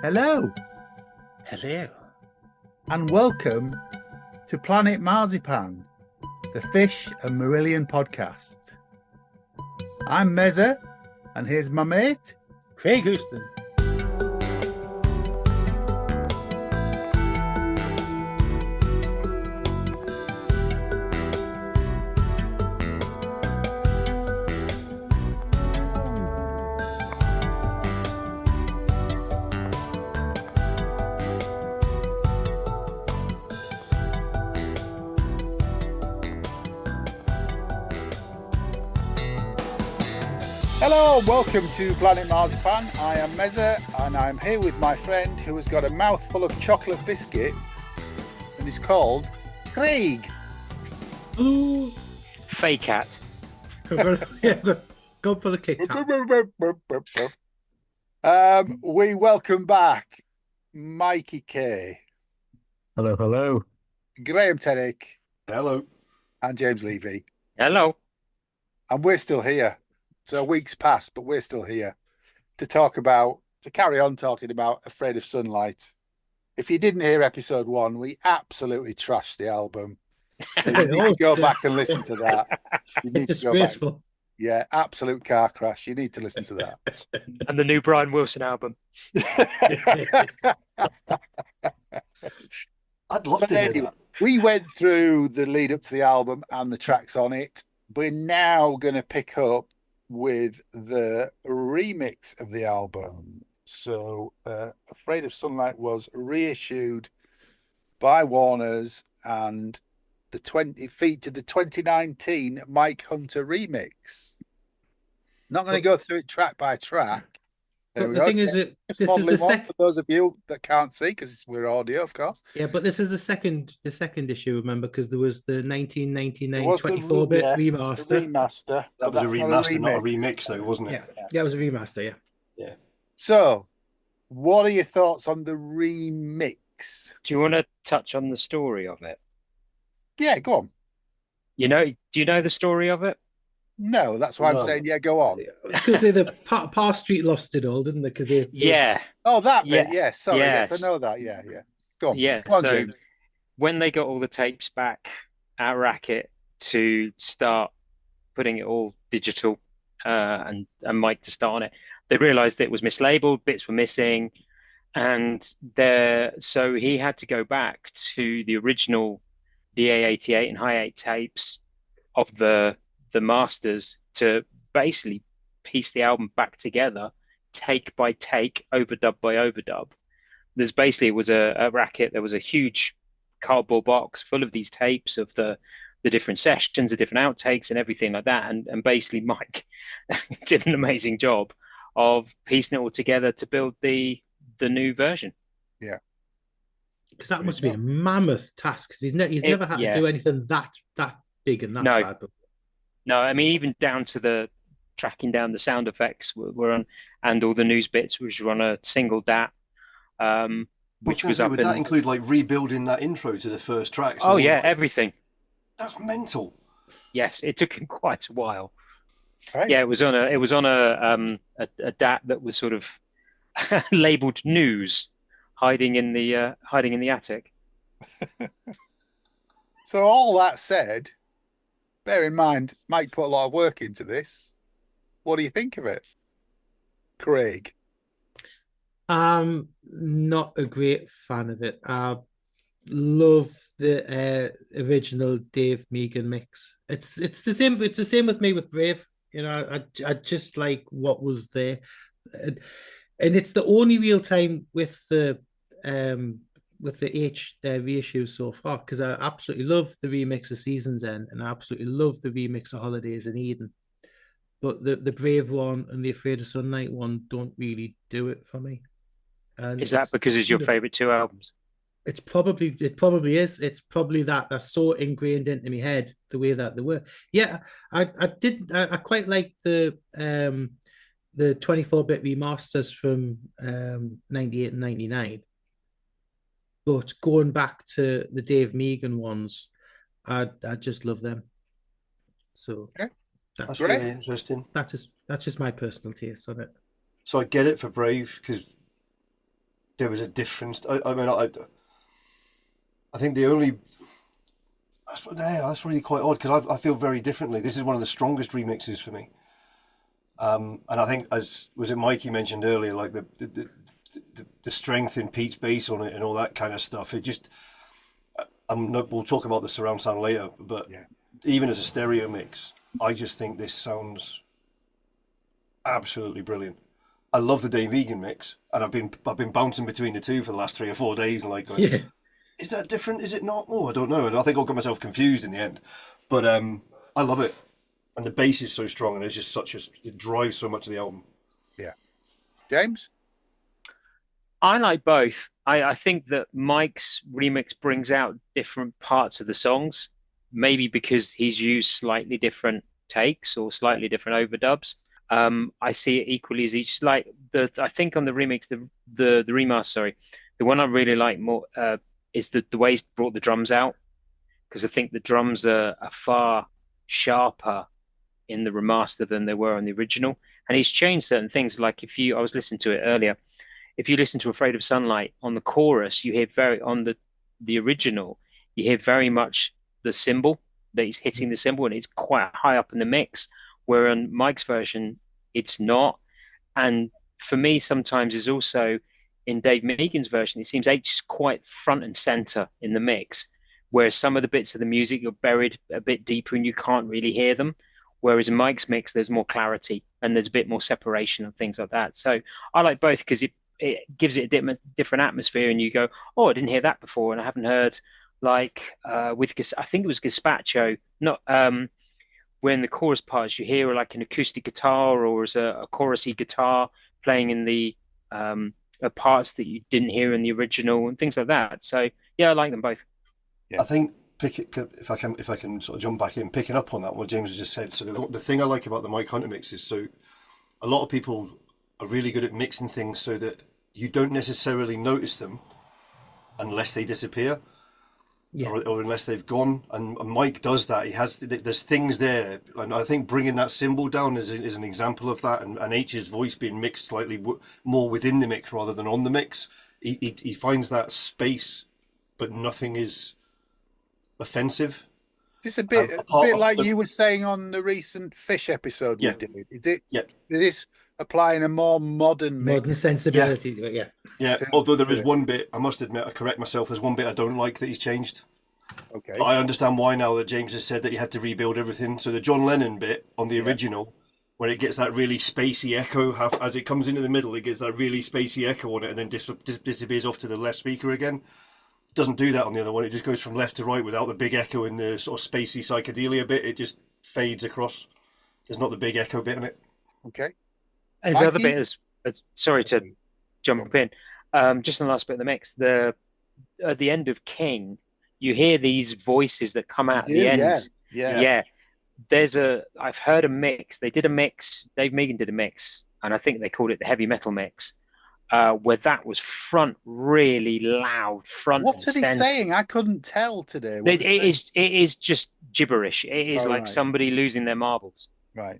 Hello, Hello. and welcome to Planet Marzipan, the Fish and Marillion podcast. I'm Mezza, and here's my mate, Craig Houston. Hello, welcome to Planet Marzipan. I am Mezza, and I'm here with my friend who has got a mouthful of chocolate biscuit, and is called Craig. Ooh. Fake cat. Go for the Kit Kat. We welcome back Mikie Kay, Hello, hello. Tennick, Hello. and James Levey. Hello. And we're still here. So weeks passed, but we're still here to carry on talking about Afraid of Sunlight. If you didn't hear episode 1, we absolutely trashed the album. So you need to go back and listen to that. You need to go back. Yeah, absolute car crash. You need to listen to that. And the new Brian Wilson album. I'd love to hear that. We went through the lead up to the album and the tracks on it. We're now going to pick up with the remix of the album. So Afraid of Sunlight was reissued by Warner's, and it featured the 2019 Mike Hunter remix. Not going to go through it track by track. But the thing is, this is the second. For those of you that can't see, because we're audio, of course. Yeah, but this is the second issue. Remember, because there was the 1999 24-bit remaster. The remaster. That was a remaster, not a remix, though, wasn't it? Yeah, it was a remaster. Yeah. So, what are your thoughts on the remix? Do you want to touch on the story of it? Yeah, go on. Do you know the story of it? No, that's why I'm saying, go on. Because the Par Street lost it all, didn't they? Because Yeah. Oh, that bit. Yeah. Sorry, Yes. yes, I know that. Yeah. Go on. Yeah. Go on, So James. when they got all the tapes back at Racket to start putting it all digital, and Mike to start on it, they realized it was mislabeled, bits were missing, and so he had to go back to the original DA88 and High 8 tapes of the masters to basically piece the album back together, take by take, overdub by overdub. There's basically, it was a Racket. There was a huge cardboard box full of these tapes of the different sessions, the different outtakes, and everything like that. And basically, Mike did an amazing job of piecing it all together to build the new version. Yeah, because that must have been a mammoth task. Because he's never had to do anything that big and that bad. No, I mean, even down to the tracking down the sound effects were on, and all the news bits, which were on a single DAT. Which was up. Would that include like rebuilding that intro to the first track? Oh yeah, everything. That's mental. Yes, it took him quite a while. Right. Yeah, it was on a DAT that was sort of labeled news, hiding in the attic. So all that said, bear in mind, Mike put a lot of work into this. What do you think of it, Craig? I'm not a great fan of it. I love the original Dave Megan mix. It's the same. It's the same with me with Brave. I just like what was there, and it's the only real time with the reissue so far, because I absolutely love the remix of Season's End and I absolutely love the remix of Holidays in Eden. But the Brave one and the Afraid of Sunlight one don't really do it for me. And is that because it's your favorite two albums? It probably is. It's probably that they're so ingrained into my head the way that they were. Yeah, I quite like the 24-bit remasters from 98 and 99. But going back to the Dave Megan ones, I just love them. So that's really interesting. That's just my personal taste on it. So I get it for Brave, because there was a difference. I mean, I think the only that's really quite odd because I feel very differently. This is one of the strongest remixes for me. And I think, as was it Mikey mentioned earlier, like the strength in Pete's bass on it and all that kind of stuff. It just, we'll talk about the surround sound later, but even as a stereo mix, I just think this sounds absolutely brilliant. I love the Dave Egan mix, and I've been bouncing between the two for the last 3 or 4 days, and like, going, is that different? Is it not? Oh, I don't know. And I think I got myself confused in the end, but I love it, and the bass is so strong, and it's just it drives so much of the album. Yeah, James. I like both. I think that Mike's remix brings out different parts of the songs, maybe because he's used slightly different takes or slightly different overdubs. I see it equally as each. Like I think on the remix, the remaster, sorry, the one I really like more is the way he's brought the drums out, because I think the drums are far sharper in the remaster than they were on the original, and he's changed certain things. Like I was listening to it earlier. If you listen to Afraid of Sunlight on the chorus, you hear on the original, you hear very much the cymbal, that he's hitting the cymbal, and it's quite high up in the mix. Where on Mike's version, it's not. And for me, sometimes is also in Dave Meegan's version, it seems H is quite front and center in the mix, whereas some of the bits of the music are buried a bit deeper and you can't really hear them. Whereas in Mike's mix, there's more clarity and there's a bit more separation and things like that. So I like both because it gives it a different atmosphere, and you go, oh, I didn't hear that before, and I haven't heard like with I think it was Gazpacho, not when the chorus parts you hear like an acoustic guitar or as a chorusy guitar playing in the parts that you didn't hear in the original and things like that. So yeah, I like them both. Yeah. I think if I can sort of jump back in, picking up on that what James has just said. So the thing I like about the Mike Hunter mix is, so a lot of people are really good at mixing things so that you don't necessarily notice them unless they disappear. Yeah. Or unless they've gone, and Mike does that. There's things there, and I think bringing that cymbal down is an example of that. And H's voice being mixed slightly more within the mix rather than on the mix. He finds that space, but nothing is offensive. It's a bit like you were saying on the recent Fish episode we did. Is it? Yeah. Is this applying a more modern sensibility? Yeah. Although there is one bit, I must admit, I correct myself. There's one bit I don't like that he's changed. Okay. But I understand why now that James has said that he had to rebuild everything. So the John Lennon bit on the original, where it gets that really spacey echo, as it comes into the middle, it gets that really spacey echo on it, and then disappears off to the left speaker again. It doesn't do that on the other one. It just goes from left to right without the big echo in the sort of spacey psychedelia bit. It just fades across. There's not the big echo bit in it. Okay. And the other bit is, sorry to jump in, just in the last bit of the mix, at the end of King, you hear these voices that come out at the end. Yeah. I've heard a mix. They did a mix. Dave Meegan did a mix, and I think they called it the heavy metal mix, where that was really loud, front. What are they saying? I couldn't tell today. It is just gibberish. It is like somebody losing their marbles. Right.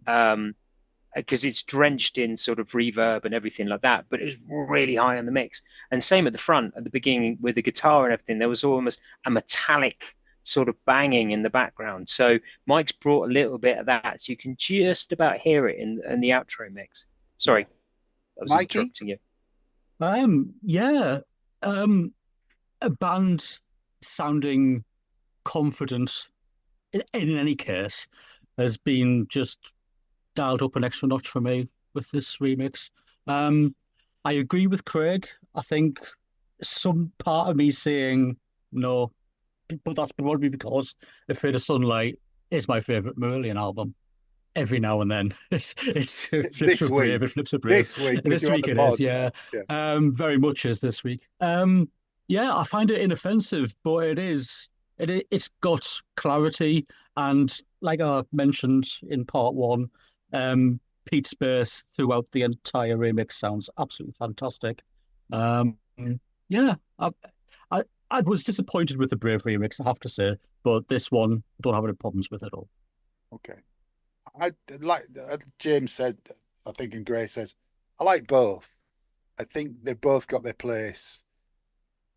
Because it's drenched in sort of reverb and everything like that, but it was really high on the mix. And same at the front, at the beginning with the guitar and everything, there was almost a metallic sort of banging in the background. So Mike's brought a little bit of that, so you can just about hear it in the outro mix. Sorry, I was interrupting you. A band sounding confident in any case has been just dialed up an extra notch for me with this remix. I agree with Craig. I think some part of me saying no, but that's probably because Afraid of Sunlight is my favourite Merlion album. Every now and then, it flips a brave. It flips a brave. This week it is, yeah. Very much is this week. I find it inoffensive, but it's got clarity, and like I mentioned in part one, Pete's bass throughout the entire remix sounds absolutely fantastic. I was disappointed with the Brave remix, I have to say, but this one I don't have any problems with at all. Okay. I like James said, I think, and Grace says, I like both. I think they've both got their place.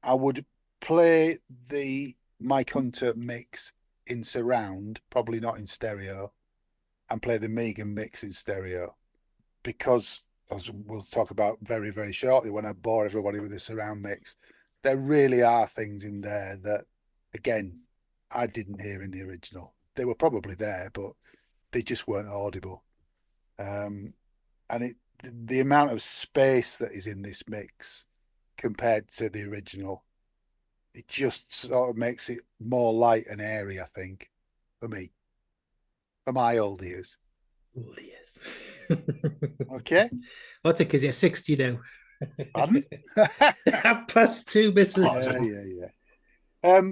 I would play the Mike Hunter mix in surround, probably not in stereo, and play the Megan mix in stereo because, as we'll talk about very, very shortly, when I bore everybody with the surround mix, there really are things in there that, again, I didn't hear in the original. They were probably there, but they just weren't audible. And the amount of space that is in this mix compared to the original, it just sort of makes it more light and airy, I think, for me, for my old ears. Oh, yes. Okay. What's it? Because you're 60 now. Pardon? +2 misses. Yeah.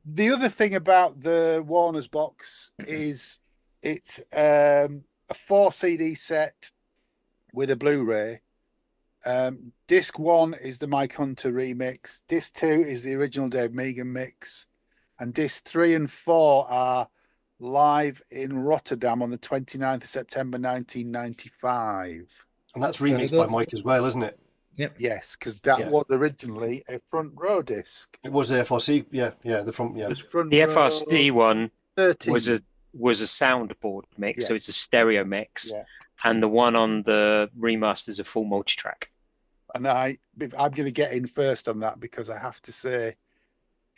The other thing about the Warner's box is it's a 4 CD set with a Blu-ray. Disc 1 is the Mike Hunter remix. Disc 2 is the original Dave Megan mix. And disc 3 and 4 are live in Rotterdam on the 29th of September 1995. And that's remixed by Mike as well, isn't it? Yep. Yes, because that was originally a front row disc. It was the FRC, the front, It was front The row FRC one 13. was a soundboard mix, so Yeah. it's a stereo mix, Yeah. and the one on the remaster is a full multi-track. And I'm going to get in first on that because I have to say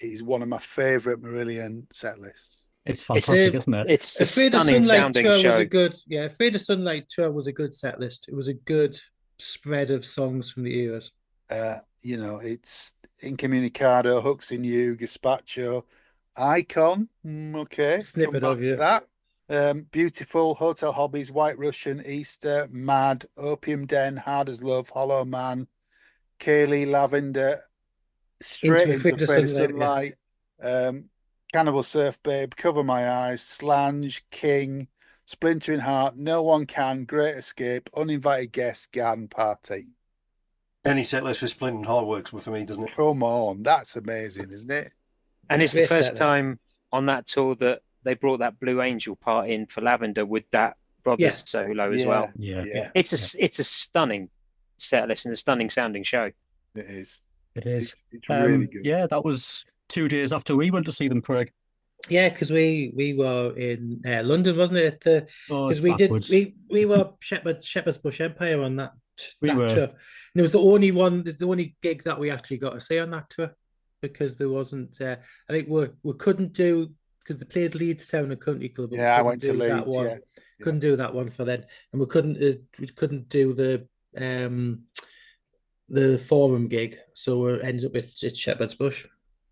it is one of my favourite Marillion set lists. It's fantastic, isn't it? It's a Afraid of stunning Sunlight sounding Tour show. was a good, Afraid of Sunlight Tour was a good set list. It was a good spread of songs from the eras. It's Incommunicado, Hooks in You, Gazpacho, Icon. Okay, Snippet come of back you. to that. Beautiful, Hotel Hobbies, White Russian, Easter, Mad, Opium Den, Hard as Love, Hollow Man, Kaylee, Lavender, straight into Afraid of Sunlight. Cannibal Surf Babe, Cover My Eyes, Slange, King, Splintering Heart, No One Can, Great Escape, Uninvited Guest, Garden Party. Any set list for Splintering Heart works for me, doesn't it? Come on, that's amazing, isn't it? And it's the Great first set list. time on that tour that they brought that Blue Angel part in for Lavender with that Brothers solo as well. Yeah. It's a stunning set list and a stunning sounding show. It is. It is. It's really good. Yeah, that was 2 days after we went to see them, Craig. Yeah, because we were in London, wasn't it? Because we were Shepherd's Bush Empire on that were. tour. And it was the only gig that we actually got to see on that tour because there wasn't. I think we couldn't do because they played Leeds Town and Country Club. Yeah, I went to Leeds. Yeah. Couldn't do that one for then, and we couldn't do the Forum gig, so we ended up at Shepherd's Bush.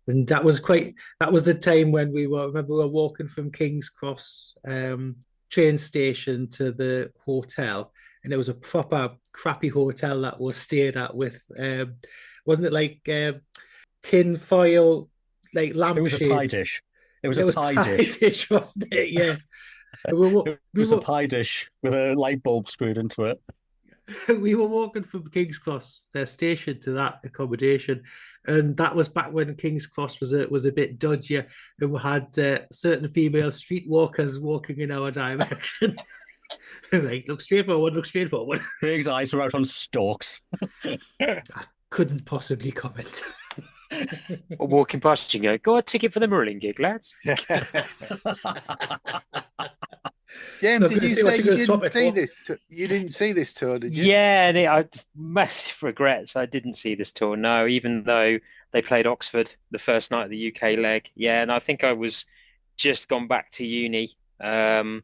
And that was the time when we were walking from King's Cross train station to the hotel, and it was a proper crappy hotel that was stayed at with wasn't it like tin foil like lampshades? It was a pie dish. It was a pie dish, wasn't it? Yeah. It was a pie dish with a light bulb screwed into it. We were walking from King's Cross station to that accommodation, and that was back when King's Cross was a bit dodgier, and we had certain female streetwalkers walking in our direction. Like, look straight forward. Craig's eyes were out on stalks. I couldn't possibly comment. Or walking past, you go, got a ticket for the Marillion gig, lads. James, did you say you didn't see this? You didn't see this tour, did you? Yeah, and I massive regrets. I didn't see this tour. No, even though they played Oxford the first night of the UK leg. Yeah, and I think I was just gone back to uni, and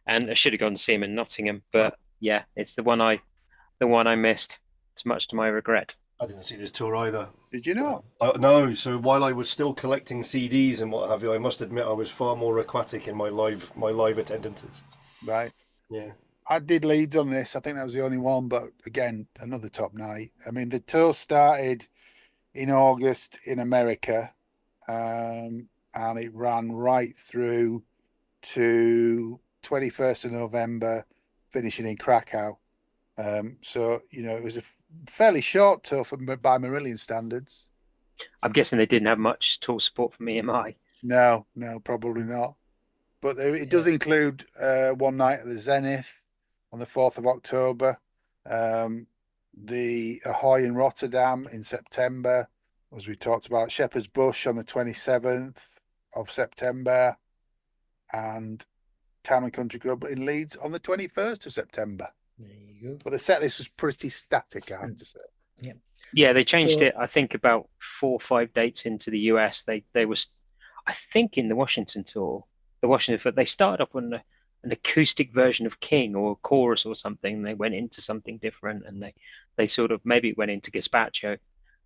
I should have gone to see him in Nottingham. But yeah, it's the one I missed. It's much to my regret. I didn't see this tour either. Did you not? No. So while I was still collecting CDs and what have you, I must admit I was far more aquatic in my live attendances. Right. Yeah. I did Leeds on this. I think that was the only one, but again, another top night. I mean, the tour started in August in America, and it ran right through to 21st of November, finishing in Krakow. So, it was a fairly short tour by Marillion standards. I'm guessing they didn't have much tour support from EMI. No, probably not. But it does include one night at the Zenith on the 4th of October. the Ahoy in Rotterdam in September, as we talked about, Shepherd's Bush on the 27th of September, and Town and Country Club in Leeds on the 21st of September. There you go. But the set list was pretty static, I have to say. Yeah, they changed So- it, I think, about 4 or 5 dates into the US. They was, I think, in the Washington tour, they started off on an acoustic version of King or a chorus or something. And they went into something different, and they sort of maybe went into Gazpacho,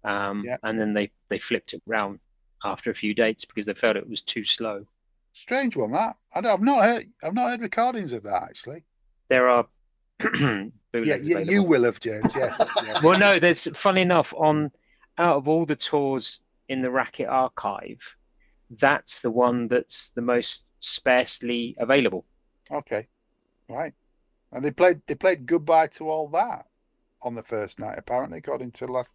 Yeah. and then they flipped it around after a few dates because they felt it was too slow. Strange one, that. I've not heard recordings of that, actually. There are Yeah, bootlegs you available. will have, James. Yes. Yeah. Well, no, there's funny enough out of all the tours in the Racket archive, that's the one that's the most sparsely available. Okay, right. And they played Goodbye to All That on the first night, apparently, according to last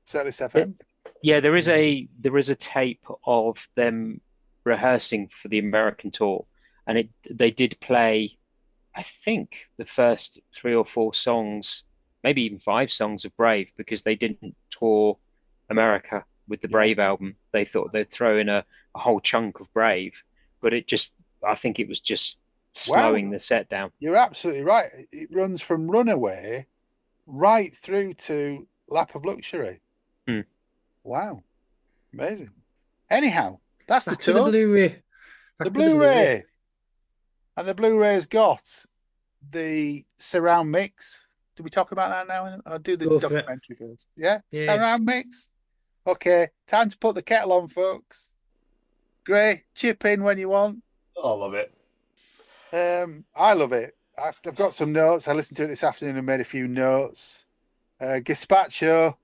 Setlist FM. Yeah, there is a tape of them rehearsing for the American tour, and they did play, I think, the first 3 or 4 songs, maybe even 5 songs of Brave, because they didn't tour America with the Brave album. They thought they'd throw in a whole chunk of Brave, but I think it was just slowing the set down. You're absolutely right. It runs from Runaway right through to Lap of Luxury. Hmm. Wow, amazing. Anyhow, that's Back the to the tour. Blu-ray. The Back to Blu-ray. And the Blu-ray's got the surround mix. Do we talk about that now? I'll do the Go for it. documentary first. Yeah? Yeah. Surround mix. Okay, time to put the kettle on, folks. Gray, chip in when you want. I love it. I love it. I've got some notes. I listened to it this afternoon and made a few notes. Gazpacho,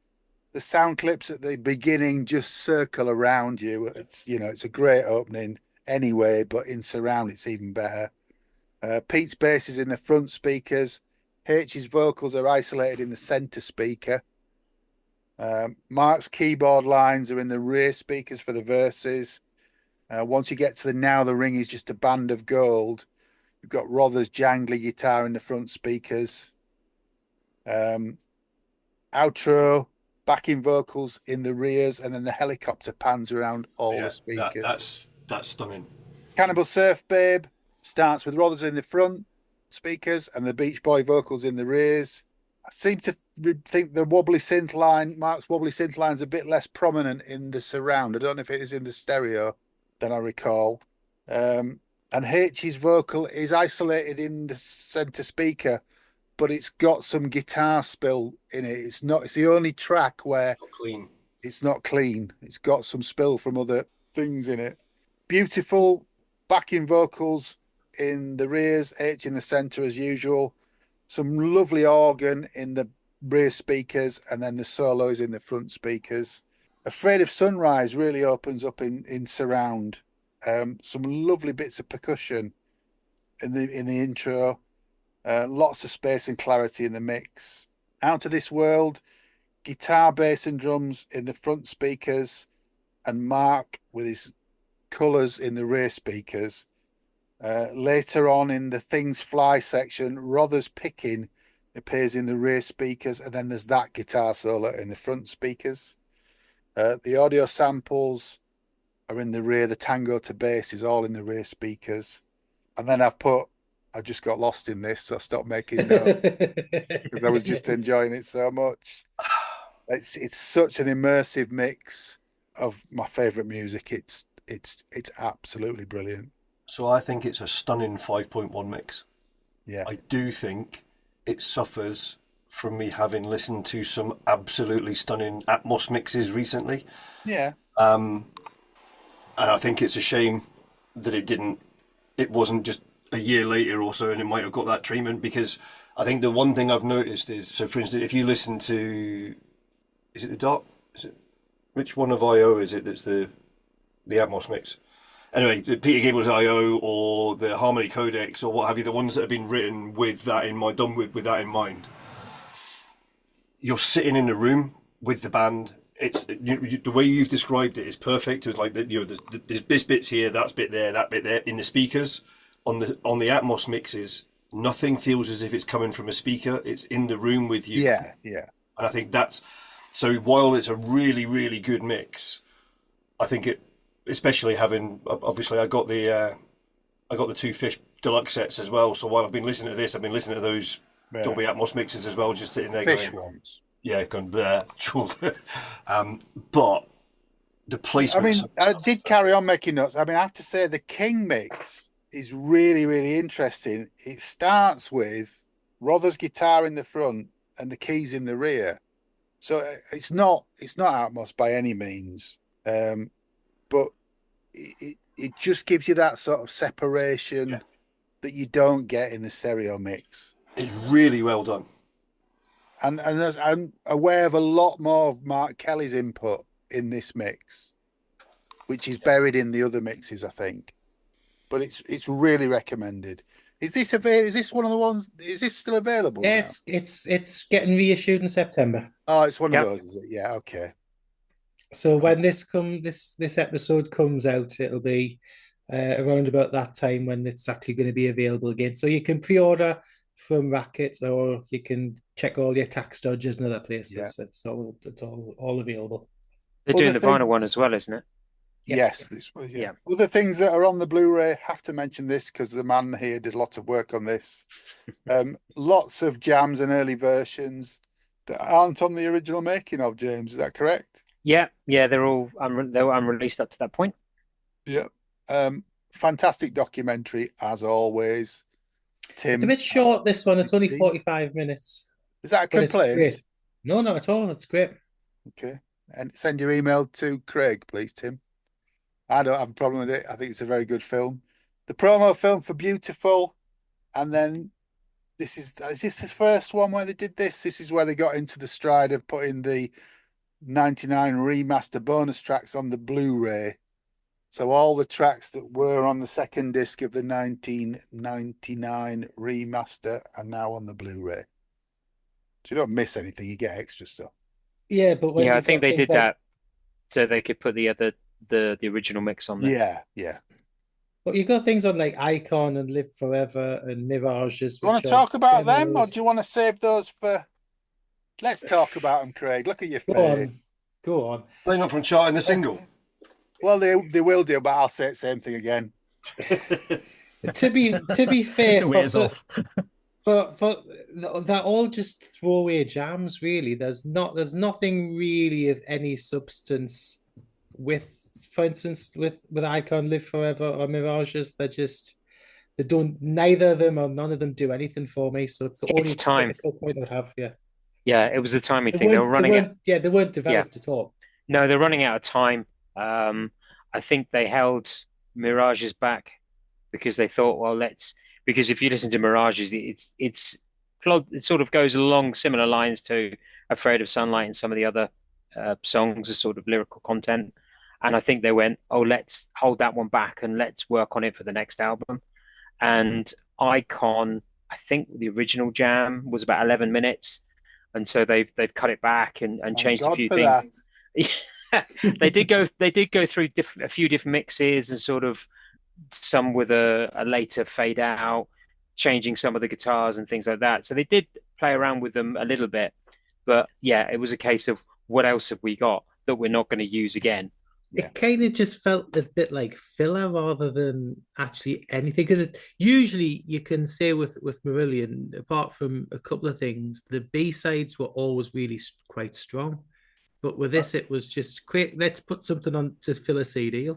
the sound clips at the beginning just circle around you. It's a great opening anyway, but in surround it's even better. Pete's bass is in the front speakers. H's vocals are isolated in the center speaker. Mark's keyboard lines are in the rear speakers for the verses. Once you get to the Now the Ring is just a band of gold, you've got Rother's jangly guitar in the front speakers. Outro, backing vocals in the rears, and then the helicopter pans around all the speakers. That's stunning. Cannibal Surf Babe starts with Rother's in the front speakers and the Beach Boy vocals in the rears. I seem to think the wobbly synth line, Mark's wobbly synth line, is a bit less prominent in the surround. I don't know if it is in the stereo than I recall. And H's vocal is isolated in the center speaker, but it's got some guitar spill in it. It's the only track where it's not clean. It's got some spill from other things in it. Beautiful backing vocals in the rears, H in the center as usual. Some lovely organ in the rear speakers, and then the solos in the front speakers. Afraid of Sunrise really opens up in surround. Some lovely bits of percussion in the intro. Lots of space and clarity in the mix. Out of This World, guitar, bass, and drums in the front speakers, and Mark with his colours in the rear speakers. Later on in the Things Fly section, Rother's picking appears in the rear speakers, and then there's that guitar solo in the front speakers. The audio samples are in the rear. The tango to bass is all in the rear speakers. And then I just got lost in this, so I stopped making notes because I was just enjoying it so much. It's such an immersive mix of my favourite music. It's absolutely brilliant. So I think it's a stunning 5.1 mix. Yeah. I do think it suffers from me having listened to some absolutely stunning Atmos mixes recently. Yeah. And I think it's a shame that it wasn't just a year later or so and it might have got that treatment, because I think the one thing I've noticed is, so for instance, if you listen to, is it the Dark? Which one of IO is it that's the Atmos mix? Anyway, the Peter Gabriel's IO or the Harmony Codex or what have you, the ones that have been written with that in mind, done with that in mind. You're sitting in the room with the band. It's the way you've described it is perfect. It's like there's this bits here, that's bit there, that bit there in the speakers. On the Atmos mixes, Nothing feels as if it's coming from a speaker. It's in the room with you. Yeah. And I think that's so. While it's a really, really good mix, I think it, especially having obviously I got the two Fish Deluxe sets as well. So while I've been listening to this, I've been listening to those Yeah. Dolby Atmos mixes as well, just sitting there Fish going, ones. yeah, going there. But the placement. I mean, I did carry on making notes. I mean, I have to say the King mix is really, really interesting. It starts with Rother's guitar in the front and the keys in the rear. So it's not Atmos by any means, but it just gives you that sort of separation that you don't get in the stereo mix. It's really well done. And I'm aware of a lot more of Mark Kelly's input in this mix, which is buried in the other mixes, I think. But it's really recommended. Is this one of the ones? Is this still available? Yeah, now? it's getting reissued in September. Oh, it's one Yep. of those, is it? Yeah, okay. So when this episode comes out, it'll be around about that time when it's actually going to be available again. So you can pre-order from Racket, or you can check all your tax dodges and other places. Yeah. It's all available. They're Other doing the vinyl things- one as well, isn't it? Yeah. Yes, this was, yeah. Yeah. Other things that are on the Blu-ray, have to mention this because the man here did lots of work on this. Lots of jams and early versions that aren't on the original making of, James. Is that correct? Yeah, they're all they were unreleased up to that point. Yeah. Fantastic documentary as always. Tim, It's a bit short, this one. It's only Indeed. 45 minutes. is that a But it's complaint? great. No, not at all. It's great. Okay. And send your email to Craig, please, Tim. I don't have a problem with it. I think it's a very good film. The promo film for Beautiful, and then is this the first one where they did this? This is where they got into the stride of putting the 99 remaster bonus tracks on the Blu-ray. So all the tracks that were on the second disc of the 1999 remaster are now on the Blu-ray. So you don't miss anything, you get extra stuff. Yeah, but when Yeah, I you've think got they things did like- that so they could put the original mix on there. Yeah. But you've got things on like Icon and Live Forever and Mirages. Do you want to which are talk about them, or demos. do you want to save those for? Let's talk about them, Craig. Look at your Go face. on. Go on. They're not from charting the single. Well, they will do, but I'll say the same thing again. To be fair, It's a ways off. but they're all just throwaway jams, really. There's nothing really of any substance with, for instance, with Icon, Live Forever, or Mirages. Neither of them or none of them do anything for me. So it's the only It's time. critical point I'd have. Yeah, Yeah, it was a timing thing. They were running out. they weren't developed at all. No, they're running out of time. I think they held Mirages back because they thought, well, because if you listen to Mirages, it sort of goes along similar lines to Afraid of Sunlight and some of the other songs, as sort of lyrical content. And I think they went, oh, let's hold that one back and let's work on it for the next album. And Icon, I think the original jam was about 11 minutes, and so they've cut it back and Thank changed a God few for things. that. They did go through a few different mixes, and sort of some with a later fade out, changing some of the guitars and things like that. So they did play around with them a little bit, but yeah, it was a case of what else have we got that we're not going to use again. Yeah. It kind of just felt a bit like filler rather than actually anything. Because usually you can say with Marillion, apart from a couple of things, the B-sides were always really quite strong. But with this, it was just quick. Let's put something on to fill a CD.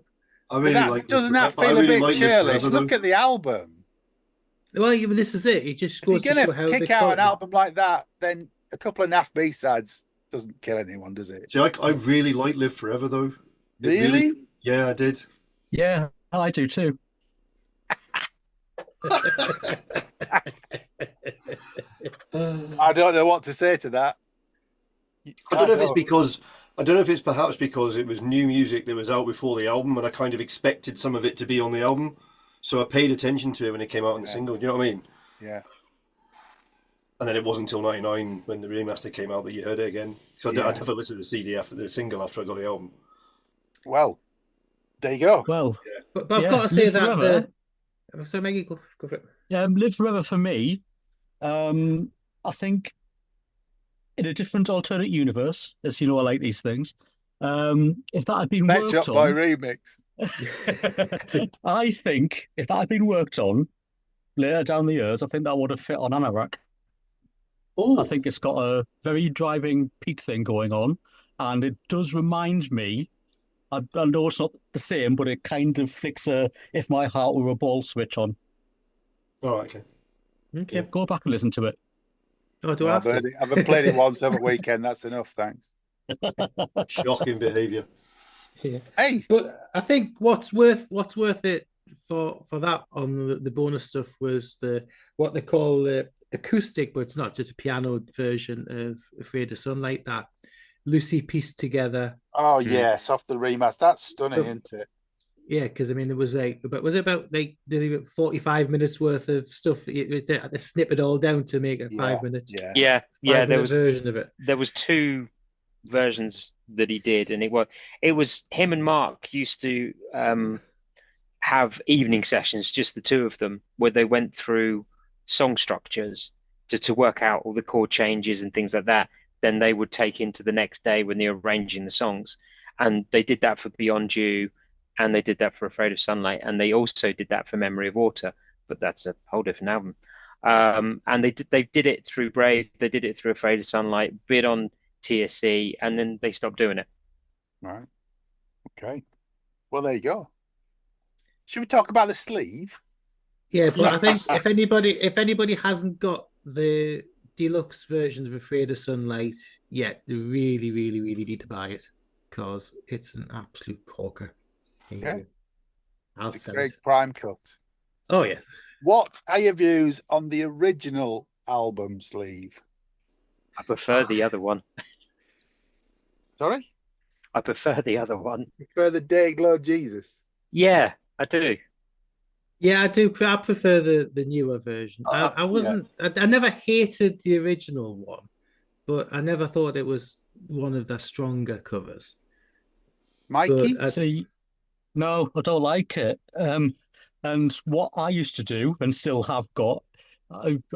I really like. Doesn't that I feel really a bit like Live churlish? Forever, Look though. at the album. Well, yeah, but this is it. It just If you're goes to show going how to the kick out an quality- album like that, then a couple of naff B-sides doesn't kill anyone, does it? See, I really like Live Forever though. It Really? Yeah, I did. Yeah, I do too. I don't know what to say to that. I don't know if it's because I don't know if it's perhaps because it was new music that was out before the album, and I kind of expected some of it to be on the album, so I paid attention to it when it came out on the single. You know what I mean? Yeah. And then it wasn't until '99 when the remaster came out that you heard it again. So I never listened to the CD after the single after I got the album. Well, there you go. Well, But I've yeah, got to say Live that Forever. so Maggie, go for it. Live Forever for me, I think in a different alternate universe, as you know, I like these things. If that had been Pet worked Shop Boy on, remix. I think if that had been worked on later down the years, I think that would have fit on Anorak. I Oh, think it's got a very driving Pete thing going on, and it does remind me. I know it's not the same, but it kind of flicks a "If My Heart Were a Ball" switch on. all right, okay. Okay. Go back and listen to it. Oh, do I have to? I've played it once over the weekend. That's enough, thanks. Shocking behaviour. Yeah. Hey, But I think what's worth it for that on the bonus stuff was the what they call the acoustic, but it's not just a piano version of Afraid of Sunlight that Lucy pieced together. oh yes, off the remaster. That's stunning, So- isn't it? Yeah, because I mean it was like was it about like nearly 45 minutes worth of stuff? They snip it all down to make it Yeah, 5 minutes. yeah. Yeah, Five there minute was version of it. there was two versions that he did, and it was him and Mark used to have evening sessions, just the two of them, where they went through song structures to work out all the chord changes and things like that. Then they would take into the next day when they're arranging the songs. And they did that for Beyond You, and they did that for Afraid of Sunlight, and they also did that for Memory of Water, but that's a whole different album. And they did it through Brave, they did it through Afraid of Sunlight, bit on TSC, and then they stopped doing it. Right. Okay. Well, there you go. Should we talk about the sleeve? Yeah, but I think if anybody hasn't got the deluxe version of Afraid of Sunlight yet, they really, really, really need to buy it because it's an absolute corker. There you Okay. go. I'll The sell Craig it. Prime cut. Oh yeah. What are your views on the original album sleeve? I prefer the other one. Sorry? I prefer the other one. Prefer the Day Glow Jesus. Yeah, I do. Yeah, I do. I prefer the newer version. I yeah. wasn't. I never hated the original one, but I never thought it was one of the stronger covers. Mikey? But See, no, I don't like it. And what I used to do and still have got,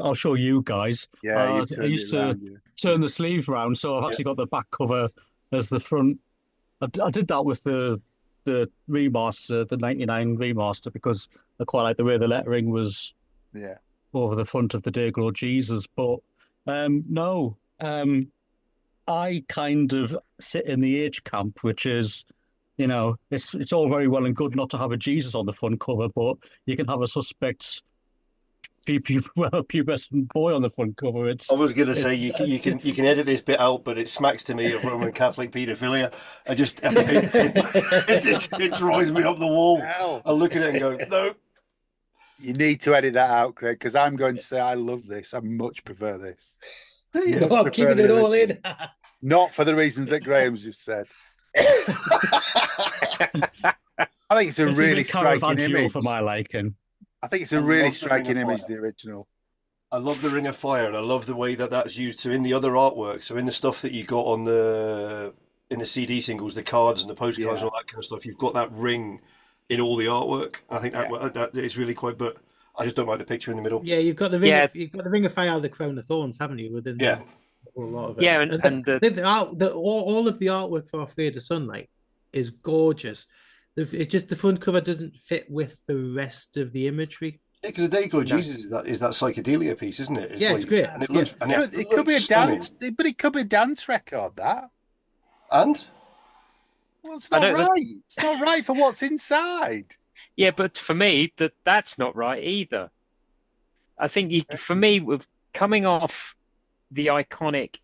I'll show you guys. Yeah, you've I turned used it to around. Yeah. turn the sleeves round, so I've actually got the back cover as the front. I did that with the remaster, the '99 remaster, because I quite like the way the lettering was Yeah. over the front of the Dayglow Jesus. But no, I kind of sit in the age camp, which is, it's all very well and good not to have a Jesus on the front cover, but you can have a suspect pubescent boy on the front cover. I was going to say you can edit this bit out, but it smacks to me of Roman Catholic paedophilia. It drives me up the wall. Hell. I look at it and go, no. You need to edit that out, Craig, because I'm going to say I love this. I much prefer this. Do you? no, I'm keeping it all in. Not for the reasons that Graham's just said. I think it's a It's really bit striking Caravaggio image. for my liking. I think it's a I really love the striking Ring of image, Fire. the original. I love the Ring of Fire, and I love the way that that's used to in the other artwork. So in the stuff that you got on in the CD singles, the cards and the postcards and all that kind of stuff, you've got that ring in all the artwork. I think that is really quite. But I just don't like the picture in the middle. Yeah, you've got the ring. Yeah. You've got the Ring of Fire, the Crown of Thorns, haven't you? Within Yeah. a whole lot of it. Yeah, and all of the artwork for Afraid of Sunlight is gorgeous. The front cover doesn't fit with the rest of the imagery. Yeah, because the Dayglow No. Jesus is that psychedelia piece, isn't it? Yeah, it's great. And it looks. And It could be a stunning. dance, but it could be a dance record. That. And Well, it's I not don't know. right. It's not right for what's inside. Yeah, but for me, that's not right either. I think for me, with coming off the iconic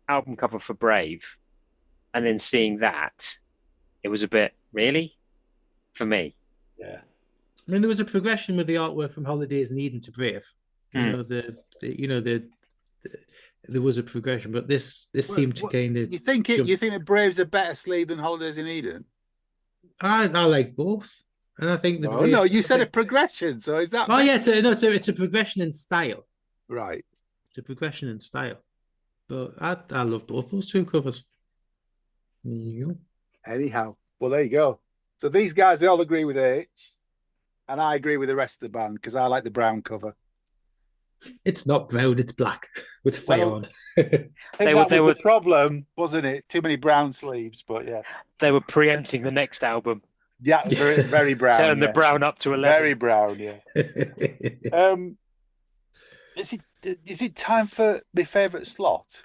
album cover for Brave, and then seeing that, it was a bit really for me. yeah. I mean, there was a progression with the artwork from Holidays in Eden to Brave. There was a progression, but this seemed to kind of. You think that Brave's a better sleeve than Holidays in Eden? I like both, and I think the. Oh no, you said a progression. So is that? Oh yeah, it's a progression in style. Right. It's a progression in style, but I love both those two covers. There you go. Anyhow, well there you go. So these guys they all agree with H, and I agree with the rest of the band because I like the brown cover. It's not brown, it's black with fire Well, on. I think They that were was the problem, wasn't it? Too many brown sleeves, but yeah. they were preempting the next album, Yeah, very, very brown. turn the Yeah. brown up to 11. Very brown, yeah. Um, is it time for my favourite slot?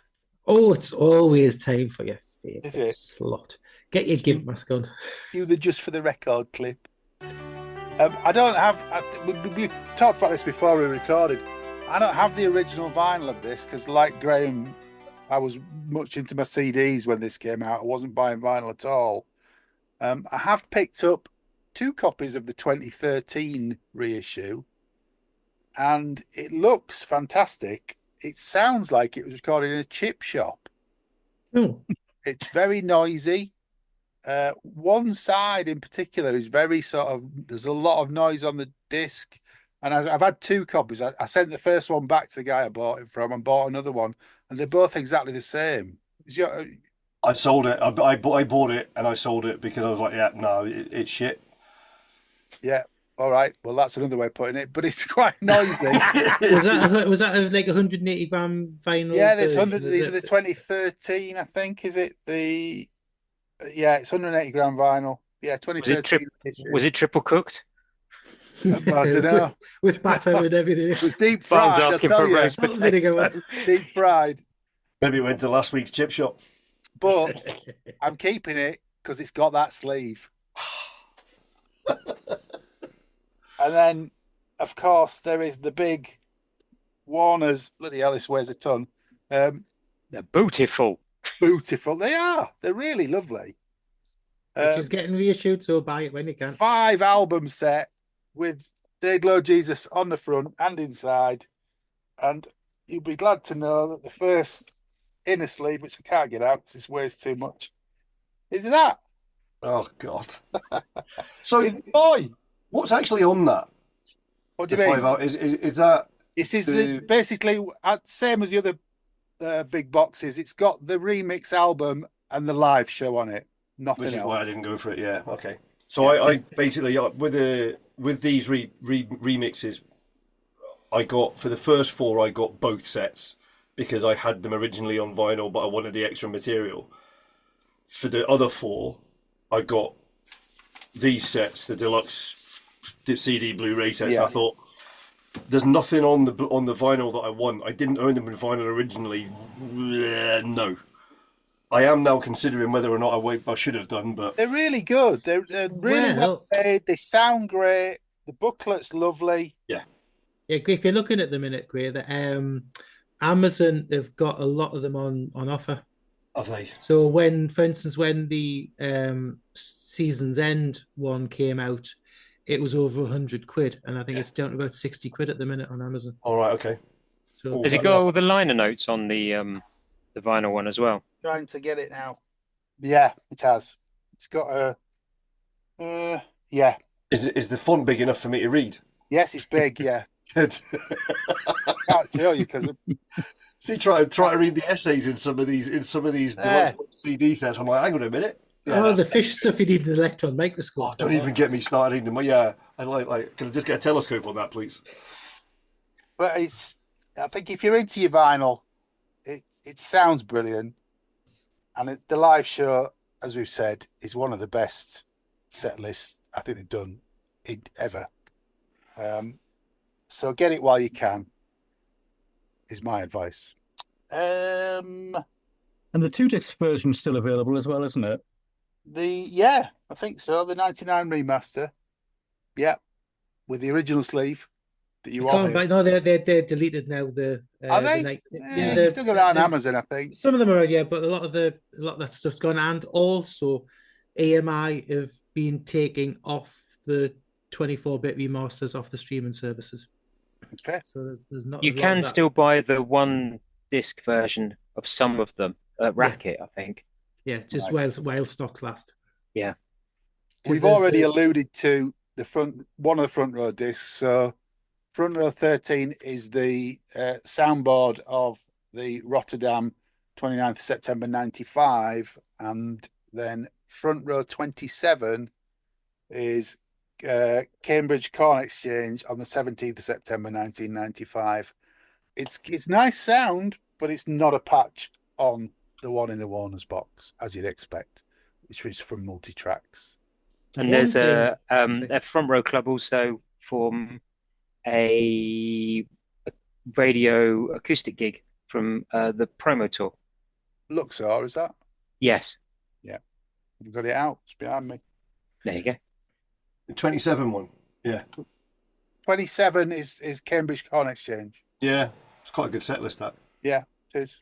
Oh, it's always time for your Is favourite it? slot. Get your gimp mask on. Cue the just for the record clip. I don't have. We talked about this before we recorded. I don't have the original vinyl of this because, like Graham, I was much into my CDs when this came out. I wasn't buying vinyl at all. I have picked up 2 copies of the 2013 reissue, and it looks fantastic. It sounds like it was recorded in a chip shop. Oh, It's very noisy. One side in particular is very sort of, there's a lot of noise on the disc. And I've had 2 copies. I sent the first one back to the guy I bought it from and bought another one. And they're both exactly the same. I sold it. I bought it and I sold it because I was like, yeah, no, it's shit. Yeah. All right. Well, that's another way of putting it, but it's quite noisy. was that like 180 gram vinyl? Yeah, there's version, 100. is These it? are the 2013, I think. Is it the? Yeah, it's 180 gram vinyl. Yeah, Was it triple cooked? 2013. I don't know. with batter and everything. It was deep Barnes fried. I asking tell for you, roast Salt and vinegar potato. deep fried. Maybe it went to last week's chip shop. But I'm keeping it because it's got that sleeve. And then, of course, there is the big Warner's. Bloody hell, this weighs a ton. They're beautiful. Beautiful. They are. They're really lovely. Which is getting reissued, so buy it when you can. 5 album set with Dayglow Jesus on the front and inside. And you'll be glad to know that the first inner sleeve, which I can't get out because this weighs too much, is that. Oh God! So, Boy, what's actually on that? what do The you mean? 5 out is that This is the- basically same as the other big boxes. It's got the remix album and the live show on it. Nothing which is else. why I didn't go for it. Yeah, okay. So I basically with these remixes, I got for the first 4 I got both sets because I had them originally on vinyl, but I wanted the extra material. For the other 4, I got these sets, the deluxe CD Blu-ray sets. Yeah. I thought there's nothing on the vinyl that I want. I didn't own them in vinyl originally. No. I am now considering whether or not I should have done, but They're really good. They're really well made. They sound great. The booklet's lovely. Yeah, if you're looking at them in it, Gray, Amazon have got a lot of them on offer. have they? So when, for instance, when the Season's End one came out, it was over 100 quid, and I think it's down to about 60 quid at the minute on Amazon. All right, okay. So Has it got all the liner notes on the vinyl one as well? Trying to get it now. Yeah, it has. It's got a. Yeah. Is the font big enough for me to read? Yes, it's big. Yeah. Good. Can't show you because See, try to read the essays in some of these deluxe CD sets. I'm like, hang on a minute. Yeah, the fish stuff you need an electron microscope. Oh, don't even get me started. Yeah, I like. Can I just get a telescope on that, please? But I think if you're into your vinyl, it sounds brilliant, and the live show, as we've said, is one of the best set lists I think they've done ever. So get it while you can. Is my advice. And the 2-disc version's still available as well, isn't it? I think so. The 99 remaster. Yeah, with the original sleeve that you can't want. buy. No, they're deleted now. Are they? You still got it on Amazon, I think. Some of them are, yeah, but a lot of that stuff's gone. And also, AMI have been taking off the 24-bit remasters off the streaming services. Okay. So there's not. You can still buy the 1-disc version of some of them at Racket, I think. Yeah, just Right. while stocks last. Yeah. We've already alluded to one of the front row discs. So front row 13 is the soundboard of the Rotterdam 29th September 95. And then front row 27 is Cambridge Corn Exchange on the 17th of September 1995. It's nice sound, but it's not a patch on the one in the Warner's box, as you'd expect, which was from Multitracks. And One there's thing, a front row club also from a radio acoustic gig from the promo tour. Luxor, is that? Yes, You've got it out. It's behind me. there you go. The 27 one. Yeah. 27 is Cambridge Corn Exchange. Yeah. It's quite a good set list, that. Yeah, it is.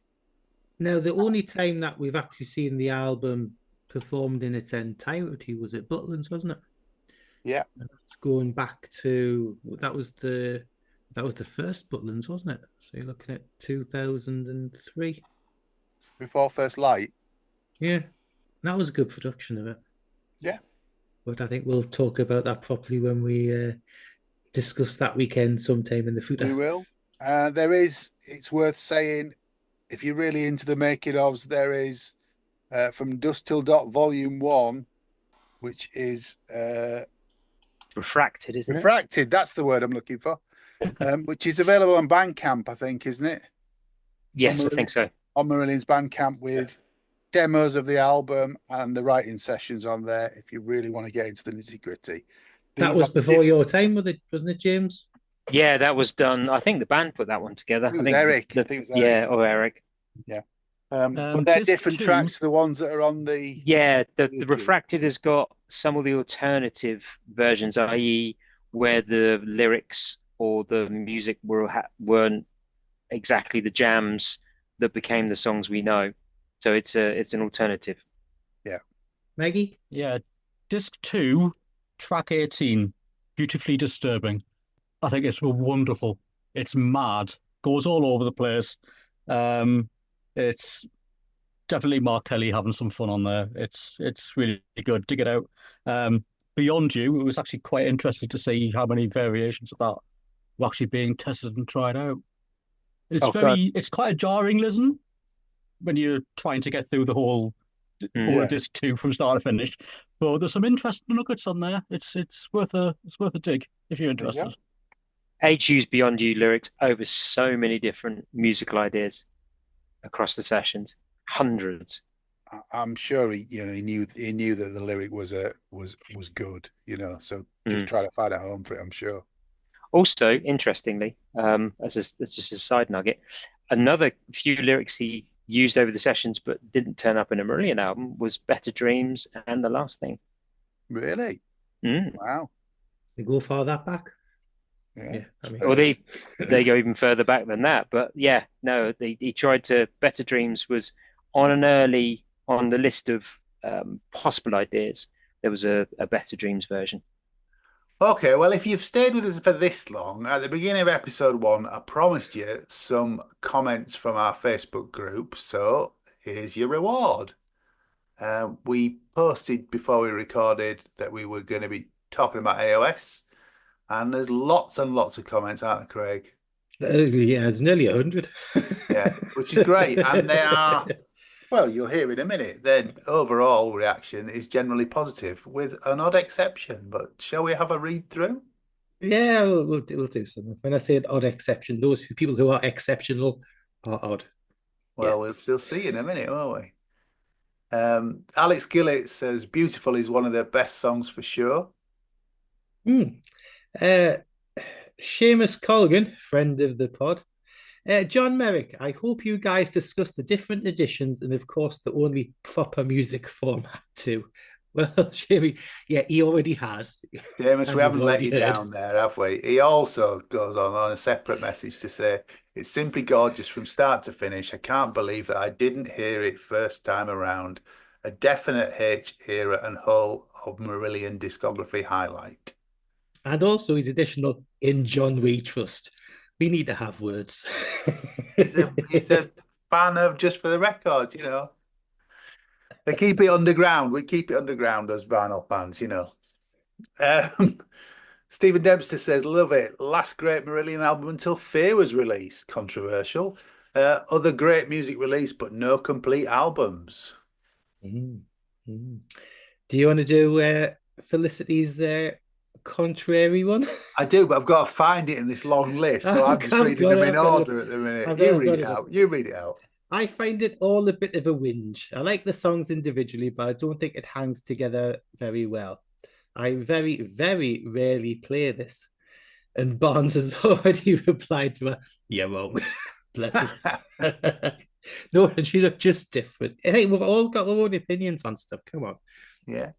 now the only time that we've actually seen the album performed in its entirety was at Butlin's, wasn't it? Yeah. It's going back to that was the first Butlin's, wasn't it? So you're looking at 2003. Before First Light. Yeah, that was a good production of it. Yeah. But I think we'll talk about that properly when we discuss that weekend sometime in the footer. We will. It's worth saying, if you're really into the making ofs, there is from Dust Till Dot Volume 1, which is Refracted, isn't it? Refracted, that's the word I'm looking for, which is available on Bandcamp, I think, isn't it? Yes, I think so. On Marillion's Bandcamp with demos of the album and the writing sessions on there if you really want to get into the nitty-gritty. That These was are before your time with it, wasn't it, James? Yeah, that was done. I think the band put that one together. I think it was Eric. I think it was Eric. Yeah, or Eric. But they're disc different 2. tracks to the ones that are on the Yeah, the YouTube. Refracted has got some of the alternative versions, i.e., where the lyrics or the music weren't exactly the jams that became the songs we know. So it's an alternative. Maggie? Yeah, disc 2, track 18, Beautifully Disturbing. I think it's wonderful. It's mad, goes all over the place. It's definitely Mark Kelly having some fun on there. It's really good. Dig it out. Beyond You, it was actually quite interesting to see how many variations of that were actually being tested and tried out. It's it's quite a jarring listen when you're trying to get through the whole disc 2 from start to finish. But there's some interesting nuggets on there. It's worth a dig if you're interested. HU's Beyond You lyrics over so many different musical ideas across the sessions, hundreds. I'm sure he knew that the lyric was good, so just try to find a home for it, I'm sure. Also, interestingly, as just a side nugget, another few lyrics he used over the sessions but didn't turn up in a Marillion album was Better Dreams and The Last Thing. Really? Wow. They go far that back? Yeah. Well, they go even further back than that. But yeah, no, he tried to. Better Dreams was on the list of possible ideas. There was a Better Dreams version. Okay, well, if you've stayed with us for this long, at the beginning of episode 1, I promised you some comments from our Facebook group. So here's your reward. We posted before we recorded that we were going to be talking about AOS. And there's lots and lots of comments, aren't there, Craig? Yeah, it's nearly 100. Yeah, which is great. And they are, well, you'll hear in a minute. Their overall reaction is generally positive, with an odd exception. But shall we have a read through? Yeah, we'll do something. When I say an odd exception, those people who are exceptional are odd. Well, we'll still see in a minute, won't we? Alex Gillett says, Beautiful is one of their best songs for sure. Seamus Colgan, friend of the pod. John Merrick, I hope you guys discuss the different editions and, of course, the only proper music format too. Well, Seamus, yeah, he already has. Seamus, we haven't let you down there, have we? He also goes on a separate message to say, it's simply gorgeous from start to finish. I can't believe that I didn't hear it first time around. A definite H era and whole of Marillion discography highlight. And also his additional In John We Trust. We need to have words. He's a fan of Just for the Record, They keep it underground. We keep it underground as vinyl fans, Stephen Dempster says, love it. Last great Marillion album until Fear was released. Controversial. Other great music released, but no complete albums. Do you want to do Felicity's contrary one? I do, but I've got to find it in this long list, so I'm just I've reading got them it. in I've got it. order at the minute. I've, You I've read got it it. out. You read it out. I find it all a bit of a whinge. I like the songs individually, but I don't think it hangs together very well. I very, very rarely play this. And Barnes has already replied to her, "You're wrong." Bless him. No, and she looked just different. Hey, we've all got our own opinions on stuff. Come on. Yeah.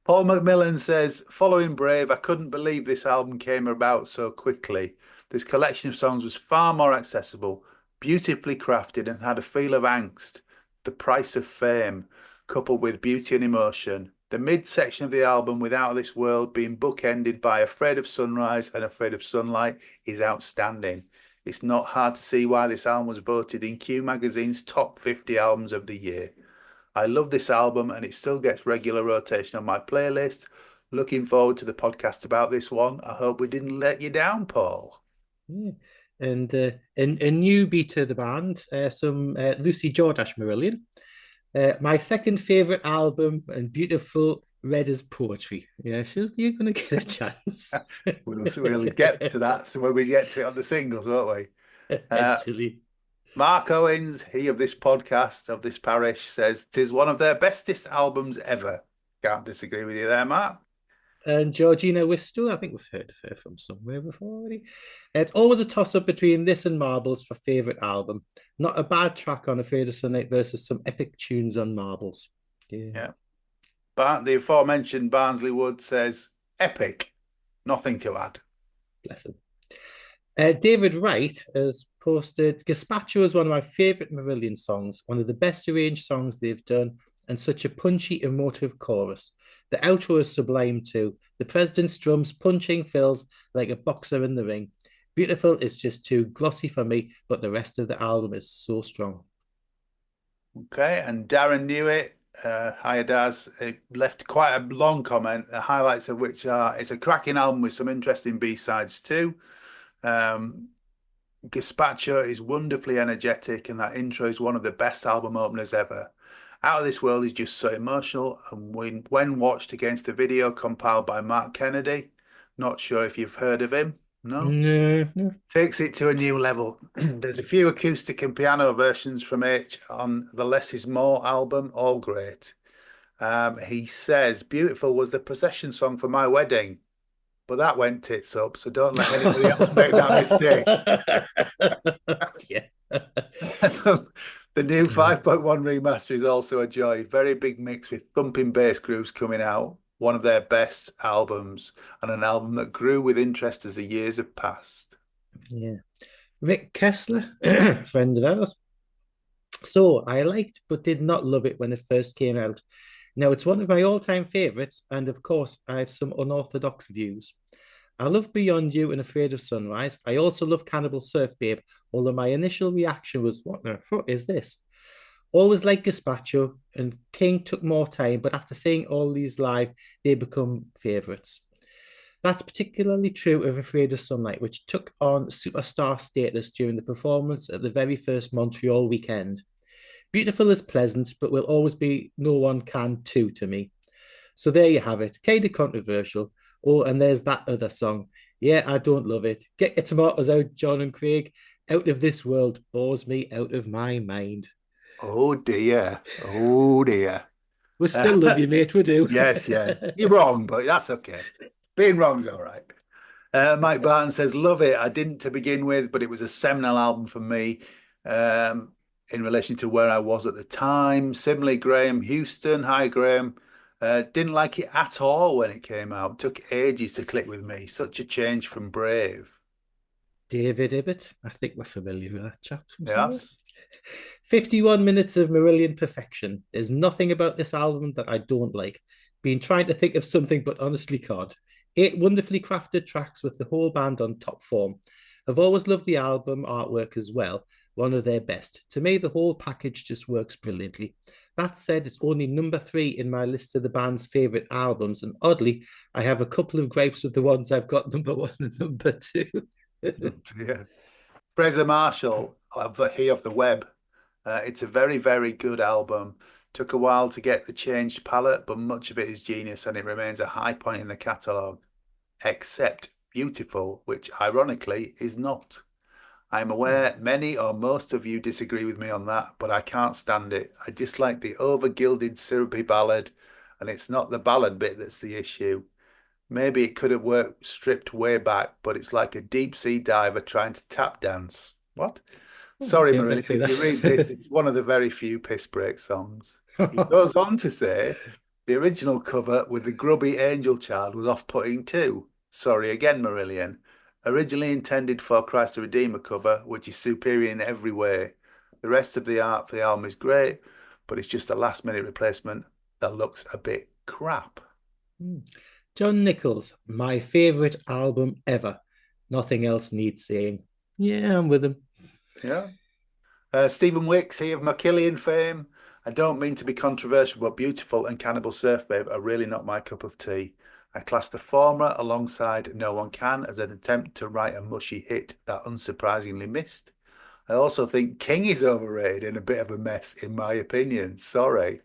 Paul McMillan says, following Brave, I couldn't believe this album came about so quickly. This collection of songs was far more accessible, beautifully crafted, and had a feel of angst, the price of fame, coupled with beauty and emotion. The mid-section of the album, Without This World, being bookended by Afraid of Sunrise and Afraid of Sunlight, is outstanding. It's not hard to see why this album was voted in Q Magazine's top 50 albums of the year. I love this album and it still gets regular rotation on my playlist. Looking forward to the podcast about this one. I hope we didn't let you down, Paul. Yeah. And a newbie to the band, some Lucy Jordache Marillion. My second favorite album and beautiful read as poetry. Yeah, you're going to get a chance. We'll get to that so when we get to it on the singles, won't we? Eventually. Mark Owens, he of this podcast, of this parish, says it is one of their bestest albums ever. Can't disagree with you there, Mark. And Georgina Wistow, I think we've heard of her from somewhere before already. It's always a toss-up between this and Marbles for favourite album. Not a bad track on Afraid of Sunlight versus some epic tunes on Marbles. Yeah. But the aforementioned Barnsley Wood says, epic. Nothing to add. Bless him. David Wright has posted, Gazpacho is one of my favourite Marillion songs, one of the best arranged songs they've done, and such a punchy, emotive chorus. The outro is sublime too. The president's drums punching fills like a boxer in the ring. Beautiful is just too glossy for me, but the rest of the album is so strong. Okay, and Darren Newitt, hiya Daz, left quite a long comment, the highlights of which are, it's a cracking album with some interesting B-sides too. Gazpacho is wonderfully energetic and that intro is one of the best album openers ever. Out of This World is just so emotional, and when watched against the video compiled by Mark Kennedy, not sure if you've heard of him. No. Takes it to a new level. There's a few acoustic and piano versions from H on the Less Is More album, all great. He says, beautiful was the procession song for my wedding, but that went tits up, so don't let anybody else make that mistake. Yeah. The new 5.1 remaster is also a joy. Very big mix with thumping bass grooves coming out. One of their best albums, and an album that grew with interest as the years have passed. Yeah. Rick Kessler, friend of ours. So I liked but did not love it when it first came out. Now it's one of my all-time favorites, and of course I have some unorthodox views. I love Beyond You and Afraid of Sunrise. I also love Cannibal Surf Babe, although my initial reaction was, what the fuck is this? Always like Gazpacho, and King took more time, but after seeing all these live, they become favourites. That's particularly true of Afraid of Sunlight, which took on superstar status during the performance at the very first Montreal weekend. Beautiful is pleasant, but will always be No One Can Too to me. So there you have it, kind of controversial. Oh, and there's that other song. Yeah, I don't love it. Get your tomatoes out, John and Craig. Out of This World bores me out of my mind. Oh dear. Oh dear. We still love you, mate. We do. Yes, yeah. You're wrong, but that's okay. Being wrong's all right. Mike Barton says, love it. I didn't to begin with, but it was a seminal album for me in relation to where I was at the time. Similarly, Graham Houston. Hi, Graham. Didn't like it at all when it came out. Took ages to click with me. Such a change from Brave. David Ibbott. I think we're familiar with that chap. Yes. 51 minutes of Marillion perfection. There's nothing about this album that I don't like. Been trying to think of something, but honestly can't. 8 wonderfully crafted tracks with the whole band on top form. I've always loved the album artwork as well. One of their best. To me, the whole package just works brilliantly. That said, it's only number 3 in my list of the band's favourite albums, and oddly, I have a couple of gripes with the ones I've got number 1 and number 2. Yeah. Fraser Marshall of the web. It's a very, very good album. Took a while to get the changed palette, but much of it is genius, and it remains a high point in the catalogue. except beautiful, which ironically is not. I'm aware many or most of you disagree with me on that, but I can't stand it. I dislike the over-gilded syrupy ballad, and it's not the ballad bit that's the issue. Maybe it could have worked stripped way back, but it's like a deep sea diver trying to tap dance. What? Sorry, Okay, Marilyn, let's say if you that. read this, it's one of the very few piss break songs. He goes on to say the original cover with the grubby angel child was off-putting too. Sorry again, Marillion. Originally intended for Christ the Redeemer cover, which is superior in every way. The rest of the art for the album is great, but it's just a last-minute replacement that looks a bit crap. John Nichols, my favourite album ever. Nothing else needs saying. Yeah, I'm with him. Yeah. Stephen Wicks here of Mackillian fame. I don't mean to be controversial, but Beautiful and Cannibal Surf Babe are really not my cup of tea. I class the former alongside No One Can as an attempt to write a mushy hit that unsurprisingly missed. I also think King is overrated and a bit of a mess, in my opinion. Sorry.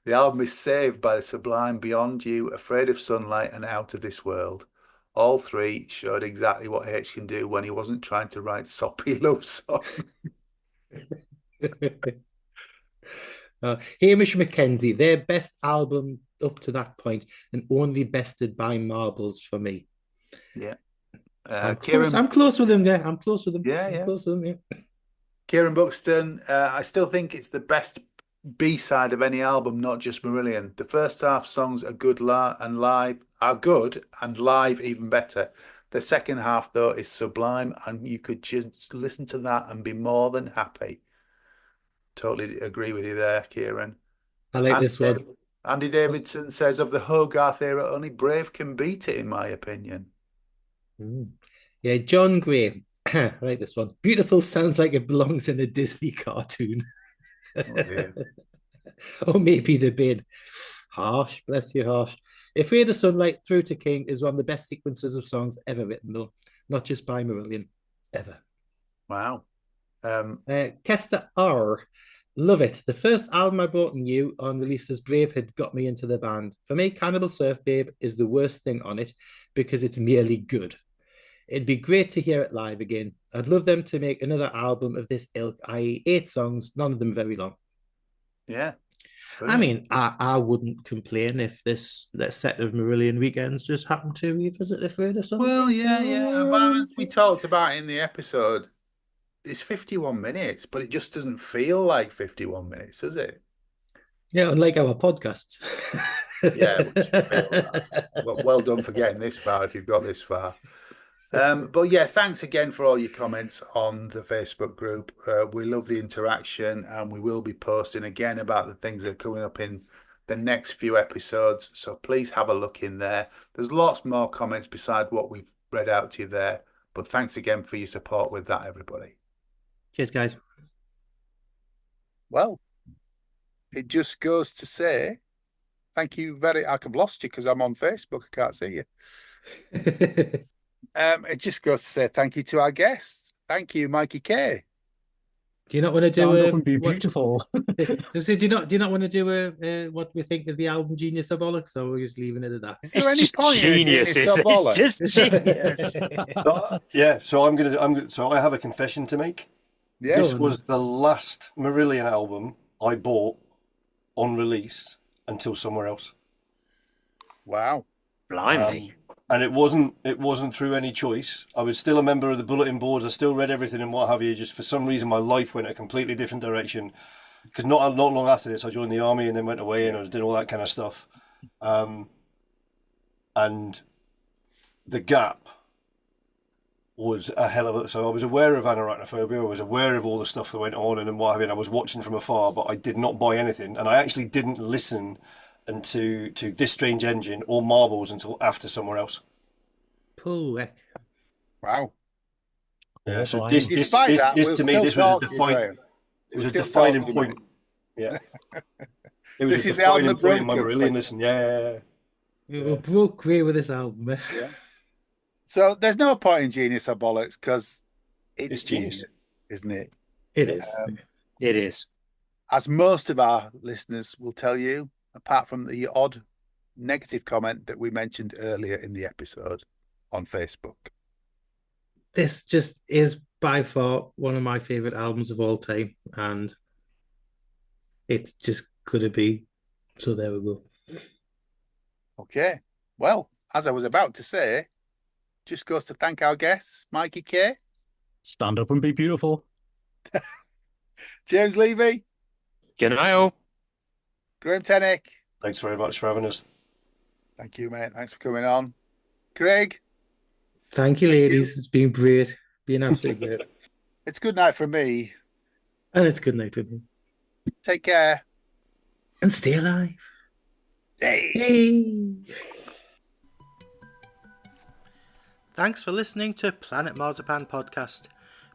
The album is saved by the sublime Beyond You, Afraid of Sunlight, and Out of This World. All three showed exactly what H can do when he wasn't trying to write soppy love songs. Hamish Mackenzie, their best album up to that point, and only bested by Marbles for me. Yeah. Close. I'm close with him. Yeah, I'm close with him. Yeah, I'm yeah. close with him. Yeah. Kieran Buxton, I still think it's the best B-side of any album, not just Marillion. The first half songs are good and live are good and live even better. The second half though is sublime, and you could just listen to that and be more than happy. Totally agree with you there, Kieran. I like this one. Andy Davidson says of the Hogarth era, only Brave can beat it, in my opinion. Yeah, John Gray. I like this one. Beautiful sounds like it belongs in a Disney cartoon. Oh, or maybe the bin. Harsh, bless you, harsh. Afraid of Sunlight Through to King is one of the best sequences of songs ever written, though. Not just by Marillion, ever. Wow. Kester R. Love it. The first album I bought new on release as Brave had got me into the band. For me, Cannibal Surf Babe is the worst thing on it because it's merely good. It'd be great to hear it live again. I'd love them to make another album of this ilk, i.e. 8 songs, none of them very long. Yeah. Brilliant. I mean, I wouldn't complain if this set of Marillion weekends just happened to revisit Afraid of Something. Well, yeah. Well, as we talked about in the episode, it's 51 minutes, but it just doesn't feel like 51 minutes, does it? Yeah, unlike our podcasts. Yeah, which well done for getting this far if you've got this far. But yeah, thanks again for all your comments on the Facebook group. We love the interaction, and we will be posting again about the things that are coming up in the next few episodes. So please have a look in there. There's lots more comments beside what we've read out to you there. But thanks again for your support with that, everybody. Cheers, guys. Well, it just goes to say thank you I've lost you because I'm on Facebook. I can't see you. It just goes to say thank you to our guests. Thank you, Mikie Kay. Do you not want to do Stand up and be beautiful? Do you not want to do a what we think of the album Genius or Bollocks, or we're just leaving it at that? Is there It's any just point genius. in it? It's just genius. Yeah, so so I have a confession to make. Yeah. This was the last Marillion album I bought on release until Somewhere Else. Wow. Blimey. And it wasn't through any choice. I was still a member of the bulletin boards. I still read everything and what have you. Just for some reason, my life went a completely different direction. Because not long after this, I joined the army and then went away and I was doing all that kind of stuff. And the gap was a hell of a... So I was aware of anorachnophobia. I was aware of all the stuff that went on and what have you. And I was watching from afar, but I did not buy anything. And I actually didn't listen to This Strange Engine or Marbles until after Somewhere Else. Cool. Wow. Yeah, so Despite this to me, this was a defining point. Yeah. It was a defining point in my Marillion listen. Yeah. We broke away with this album. Yeah. So there's no point in Genius or Bollocks because it's genius, isn't it? It is. It is. As most of our listeners will tell you, apart from the odd negative comment that we mentioned earlier in the episode. on Facebook. This just is by far one of my favorite albums of all time, and it's just gonna be. So there we go. Okay. Well, as I was about to say, just goes to thank our guests, Mikie Kay, Stand up and be beautiful. James Levey, Good night, all. Graham Tennick. Thanks very much for having us. Thank you, mate. Thanks for coming on. Craig, Thank you, ladies. It's been great. Been absolutely great. it's good night from me. And it's good night to me. Take care. And stay alive. Hey. Hey. Thanks for listening to Planet Marzipan Podcast.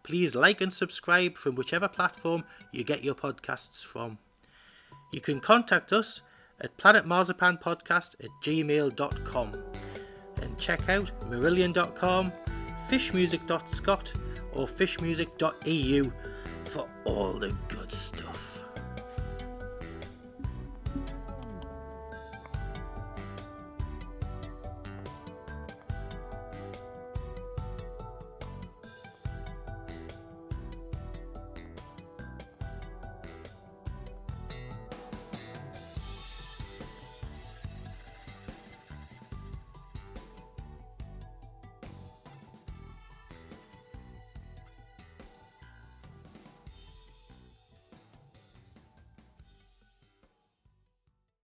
Please like and subscribe from whichever platform you get your podcasts from. You can contact us at planetmarzipanpodcast@gmail.com and check out marillion.com, fishmusic.scot or fishmusic.eu for all the good stuff.